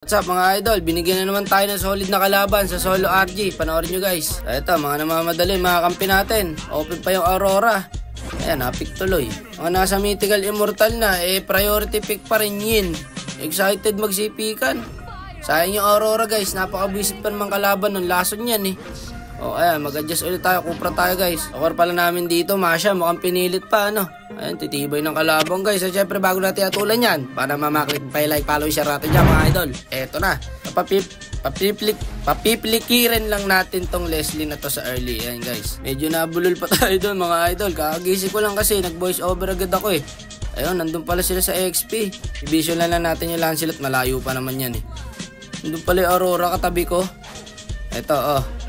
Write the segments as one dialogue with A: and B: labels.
A: What's up mga idol, binigyan na naman tayo ng solid na kalaban sa solo RG. Panoorin nyo guys. Ito mga namamadali, mga kampi natin. Open pa yung Aurora. Ayan, napik tuloy. Mga nasa mythical immortal na, priority pick pa rin yun. Excited magsipikan. Sayang yung Aurora guys, napaka-visit pa naman kalaban nun. Lason yan ayan, mag-adjust ulit tayo, kupra tayo guys. Okor pala namin dito, Masha, mukhang pinilit pa Ayan, titibay ng kalabang guys. At syempre bago natin atulan yan, para mamaklik pa like, follow, share natin dyan mga idol. Eto na, papiplikirin lang natin tong Leslie na to sa early. Ayan guys, medyo nabulol pa tayo doon mga idol. Kakagising ko lang kasi, nag-voice over agad ako Ayun, nandun pala sila sa XP. I-vision lang natin yung Lancelot, malayo pa naman yan Nandun pala yung Aurora katabi ko. Ito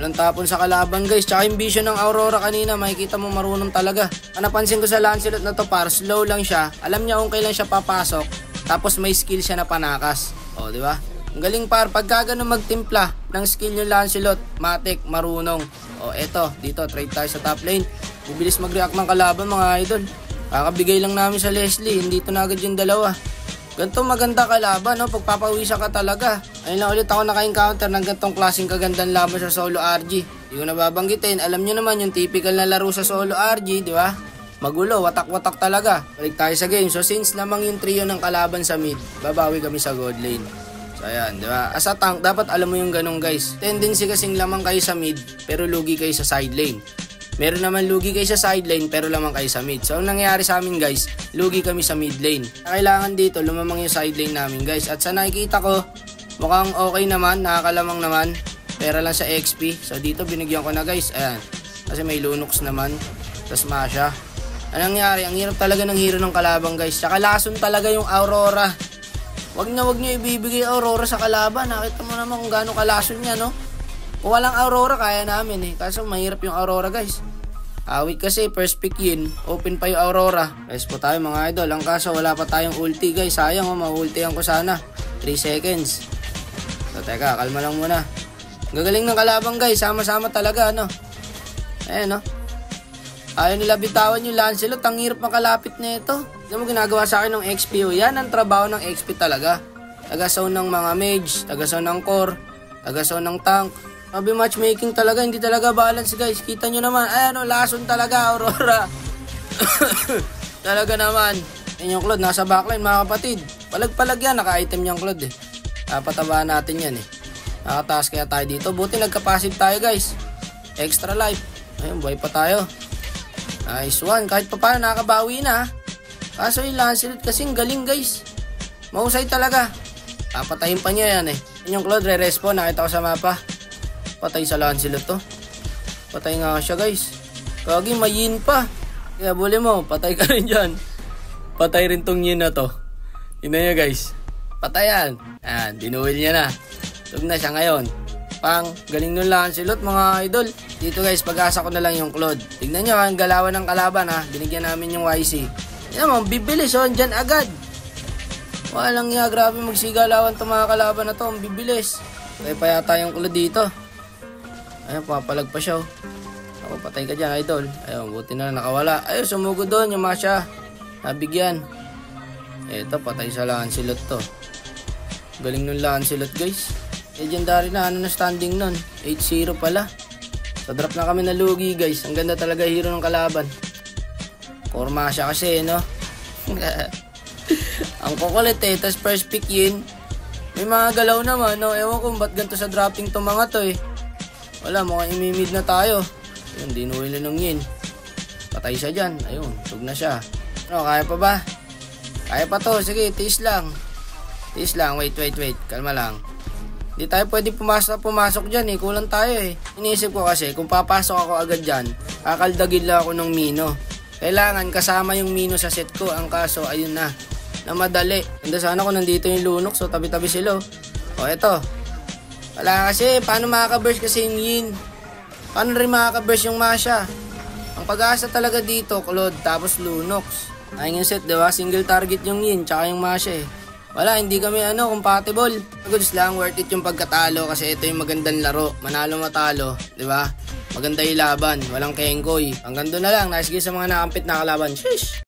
A: walang tapon sa kalaban guys. Tsaka yung vision ng Aurora kanina, makikita mo marunong talaga. Ang napansin ko sa Lancelot na to, par slow lang siya. Alam niya kung kailan siya papasok. Tapos may skill siya na panakas. Di ba? Ang galing par, pagka ganun magtimpla ng skill yung Lancelot, matik, marunong. Eto, dito trade tayo sa top lane. Bibilis mag-react ng kalaban mga idol. Kakabigay lang namin sa Leslie, hindi to na agad yung dalawa. Ganito maganda kalaban, pagpapawisan ka talaga. Ayun lang ulit ako naka-encounter ng gantong klaseng kagandang laban sa solo RG. Hindi ko nababanggitin, alam nyo naman yung typical na laro sa solo RG, di ba? Magulo, watak-watak talaga. Balik tayo sa game. So since lamang yung trio ng kalaban sa mid, babawi kami sa gold lane. So ayan, di ba? As a tank, dapat alam mo yung ganun guys. Tendency kasing lamang kayo sa mid, pero lugi kayo sa side lane. Meron naman lugi kayo sa side lane pero lamang kayo sa mid. So ang nangyayari sa amin guys, lugi kami sa mid lane. Kailangan dito lumamang yung side lane namin guys. At sa nakikita ko, mukhang okay naman, nakakalamang naman. Pera lang sa XP. So dito binigyan ko na guys. Ayan. Kasi may Lunox naman. Tapos Masha. Anong nangyari? Ang hirap talaga ng hero ng kalabang guys. Tsaka lason talaga yung Aurora. Wag nyo ibibigay Aurora sa kalaban. Nakita mo naman kung gaano kalason niya Kung walang Aurora, kaya namin Kaso mahirap yung Aurora guys. Awit kasi, first pick yun. Open pa yung Aurora. Guys po tayo mga idol. Ang kaso, wala pa tayong ulti guys. Sayang ma-ultihan ko sana. 3 seconds. So teka, kalma lang muna. Gagaling ng kalabang guys. Sama-sama talaga Ayan Ayaw nila bitawan yung Lancelot. Ang hirap makalapit na ito. Ano mo ginagawa sa akin ng XP Yan ang trabaho ng XP talaga. Taga-zone ng mga mage. Taga-zone ng core. Taga-zone ng tank. Sabi matchmaking talaga, hindi talaga balance guys. Kita nyo naman, lason talaga Aurora. Talaga naman. Yan yung Claude, nasa backline mga kapatid. Palag-palag yan, naka-item yung Claude Patabaan natin yan Nakataas kaya tayo dito. Buti nagka-passive tayo guys. Extra life. Ayun, buhay pa tayo. Nice one, kahit pa paano nakabawi na Kaso yung Lancelot kasing galing guys. Mahusay talaga. Papatayin pa niya yan Yan yung Claude, re-respawn, nakita ko sa mapa. Patay sa Lancelot to. Patay nga siya guys. Kagi may yin pa. Kaya buli mo, patay ka rin dyan. Patay rin tong yin na to. Yun na guys. Patayan. Ayan, dinuwil niya na. Tug na siya ngayon. Galing nun Lancelot mga idol. Dito guys, pag-asa ko na lang yung Claude. Tignan nyo ang galawan ng kalaban Binigyan namin yung YC. Yan mo, bibilis dyan agad. Walang grabe magsigalawan itong mga kalaban na to. Ang bibilis. Kaya pa yata yung Claude dito. Ayun, papalag pa siya Ako, patay ka dyan idol. Ayun, buti na nakawala. Ayun, sumugod doon yung Masha. Nabigyan. Eto, patay sa Lancelot to. Galing nun Lancelot guys. Legendary na, na standing nun. 8-0 pala. So drop na kami na lugi guys. Ang ganda talaga hero ng kalaban. Core Masha kasi Ang kukulit tas first pick yun. May mga galaw naman Ewan ko ba't ganito sa dropping to mga to Wala, mukhang imimid na tayo. Ayun, dinuwil na nung yin. Patay siya dyan. Ayun, tug na siya. Kaya pa ba? Kaya pa to. Sige, tiis lang. Tiis lang. Wait. Kalma lang. Hindi tayo pwede pumasok dyan Kulang tayo Iniisip ko kasi, kung papasok ako agad dyan, kakaldagin lang ako ng Mino. Kailangan kasama yung Mino sa set ko. Ang kaso, ayun na madali. Handa sana ko nandito yung Lunox. So, tabi-tabi sila. Eto. Wala kasi, paano makaka-burst kasi yung yin? Paano rin makaka-burst yung Masha? Ang pag-asa talaga dito, Claude, tapos Lunox. Ayun yung set, diba? Single target yung yin, tsaka yung Masha Wala, hindi kami compatible. Goods lang, worth it yung pagkatalo kasi ito yung magandang laro. Manalo matalo, diba? Maganda yung laban, walang kengkoy. Hanggang doon na lang, nice game sa mga nakampit na kalaban. Sheesh!